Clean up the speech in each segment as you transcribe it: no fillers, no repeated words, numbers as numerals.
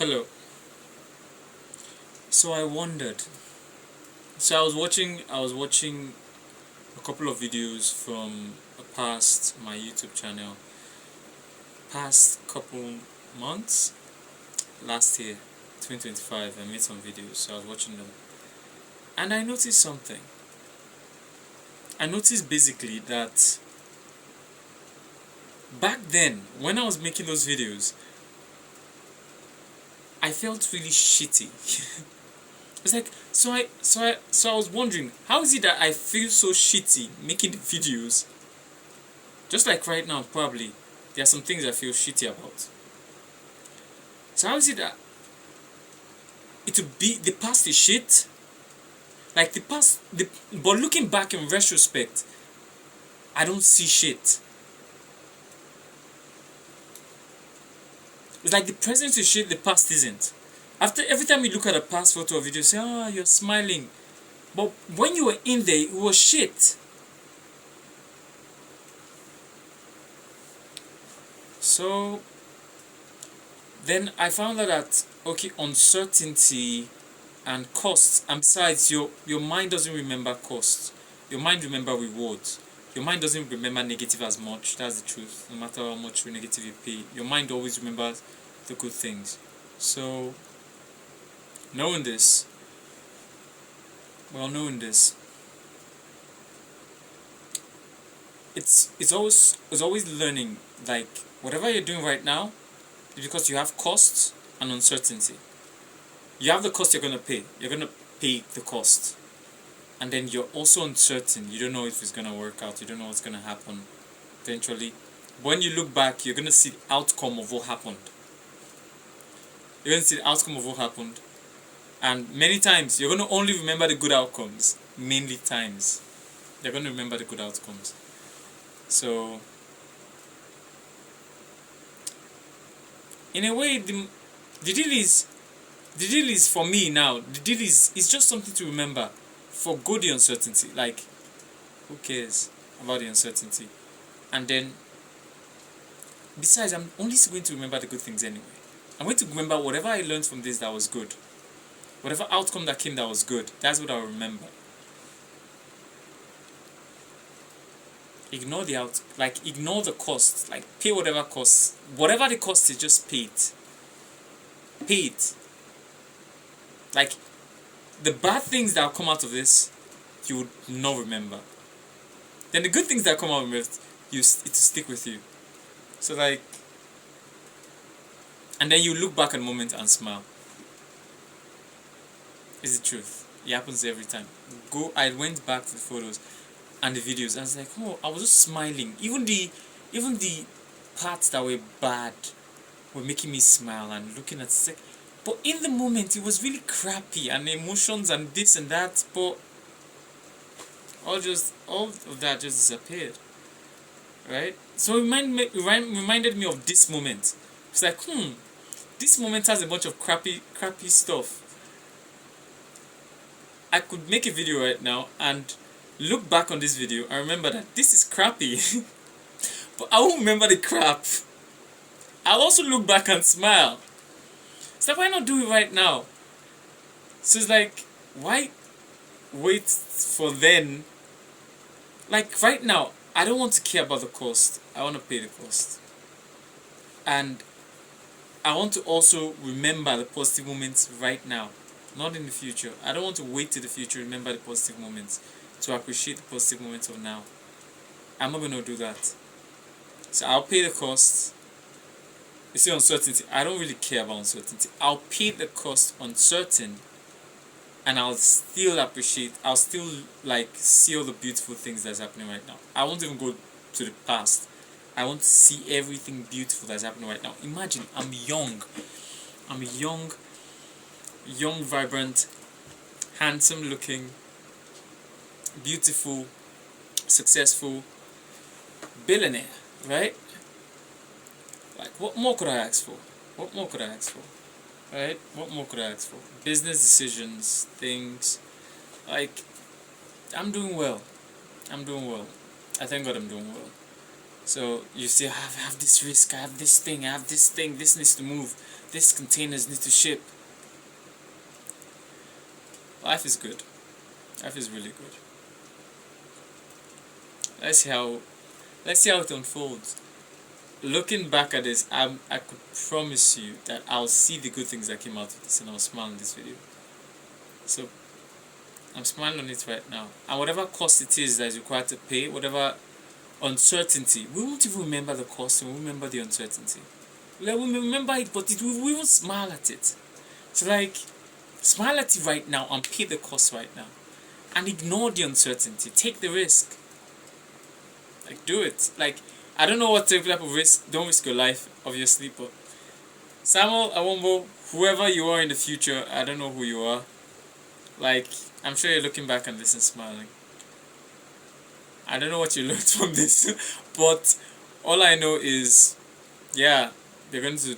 Hello. So I wondered. So I was watching a couple of videos from past my YouTube channel, past couple months, last year, 2025. I made some videos, so I was watching them, and I noticed something. I noticed basically that back then, when I was making those videos, I felt really shitty. It's like so I was wondering, how is it that I feel so shitty making the videos? Just like right now, probably there are some things I feel shitty about. So how is it that it would be the past is shit? Like but looking back in retrospect, I don't see shit. It's like the present is shit, the past isn't. After every time you look at a past photo or video, you say, "Ah, you're smiling," but when you were in there, it was shit. So then I found out that okay, uncertainty and costs, and besides, your mind doesn't remember costs. Your mind remember rewards. Your mind doesn't remember negative as much. That's the truth. No matter how much negative you pay, your mind always remembers the good things. So knowing this, knowing this, it's always learning. Like whatever you're doing right now, is because you have costs and uncertainty. You have the cost you're gonna pay. You're gonna pay the cost, and then you're also uncertain. You don't know if it's gonna work out. You don't know what's gonna happen eventually. When you look back, you're gonna see the outcome of what happened. You're gonna see the outcome of what happened, and many times you're gonna only remember the good outcomes. Mainly times, you're gonna remember the good outcomes. So, in a way, the deal is for me now. The deal is just something to remember. Forgo the uncertainty. Like, who cares about the uncertainty? And then, besides, I'm only going to remember the good things anyway. I'm going to remember whatever I learned from this that was good. Whatever outcome that came that was good. That's what I'll remember. Ignore ignore the cost. Like, pay whatever costs. Whatever the cost is, just pay it. Pay it. Like, the bad things that will come out of this, you would not remember. Then the good things that come out of it, it will stick with you. So like, and then you look back at the moment and smile. It's the truth. It happens every time. I went back to the photos and the videos, and I was like, oh, I was just smiling. Even the parts that were bad were making me smile and looking at it. But in the moment, it was really crappy and emotions and this and that. But all of that just disappeared, right? So it reminded me of this moment. It's like, this moment has a bunch of crappy stuff. I could make a video right now and look back on this video and remember that this is crappy. But I won't remember the crap. I'll also look back and smile. So why not do it right now? So it's like, why wait for then? Like right now, I don't want to care about the cost. I want to pay the cost. And I want to also remember the positive moments right now, not in the future. I don't want to wait till the future to remember the positive moments, to appreciate the positive moments of now. I'm not going to do that. So I'll pay the cost. You see, uncertainty, I don't really care about uncertainty. I'll pay the cost uncertain, and I'll still like see all the beautiful things that's happening right now. I won't even go to the past. I want to see everything beautiful that's happening right now. Imagine, I'm young, vibrant, handsome looking, beautiful, successful billionaire, right? Like, what more could I ask for? What more could I ask for? Right? What more could I ask for? Business decisions, things. Like, I'm doing well. I thank God I'm doing well. So you say, I have this risk, I have this thing, I have this thing, this needs to move, this containers need to ship. Life is good. Life is really good. Let's see how it unfolds. Looking back at this, I could promise you that I'll see the good things that came out of this, and I'll smile in this video. So I'm smiling on it right now. And whatever cost it is that is required to pay, whatever uncertainty, we won't even remember the cost, and we'll remember the uncertainty. Like, we'll remember it, but we won't smile at it. So like, smile at it right now and pay the cost right now. And ignore the uncertainty. Take the risk. Like, do it. Like, I don't know what type of risk. Don't risk your life, obviously, but Samuel Awombo, whoever you are in the future, I don't know who you are. Like, I'm sure you're looking back on this and smiling. I don't know what you learned from this, but all I know is, yeah, they're going to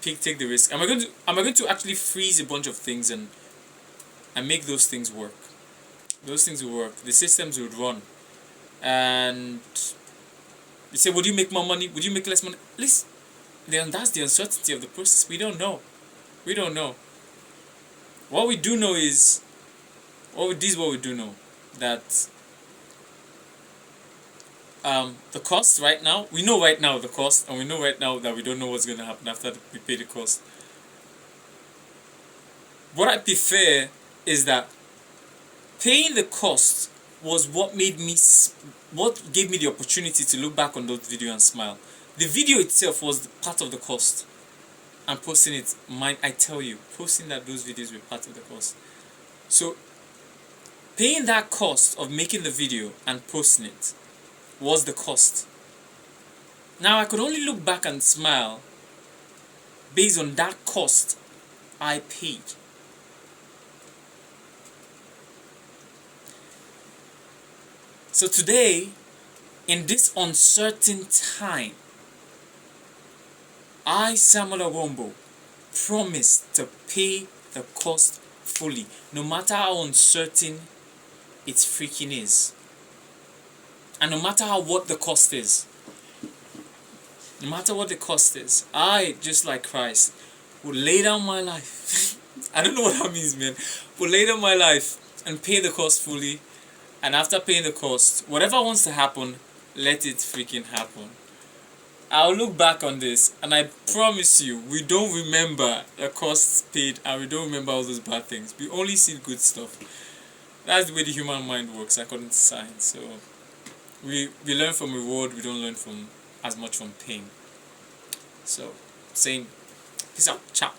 take the risk. Am I going to actually freeze a bunch of things and make those things work? Those things will work. The systems would run. And you say, would you make more money? Would you make less money? Listen, then that's the uncertainty of the process. We don't know. We don't know. What we do know is, what we do know, that the cost right now, we know right now the cost, and we know right now that we don't know what's going to happen after we pay the cost. What I prefer is that paying the cost was what gave me the opportunity to look back on those videos and smile. The video itself was part of the cost, and posting it, I tell you, posting those videos were part of the cost. So paying that cost of making the video and posting it was the cost. Now I could only look back and smile based on that cost I paid. So today, in this uncertain time, I, Samuel Awombo, promise to pay the cost fully, no matter how uncertain it freaking is. And no matter what the cost is. No matter what the cost is, I, just like Christ, will lay down my life. I don't know what that means, man. Will lay down my life and pay the cost fully. And after paying the cost, whatever wants to happen, let it freaking happen. I'll look back on this, and I promise you, we don't remember the costs paid, and we don't remember all those bad things. We only see good stuff. That's the way the human mind works, according to science. So we learn from reward, we don't learn from as much from pain. So, saying, peace out, ciao.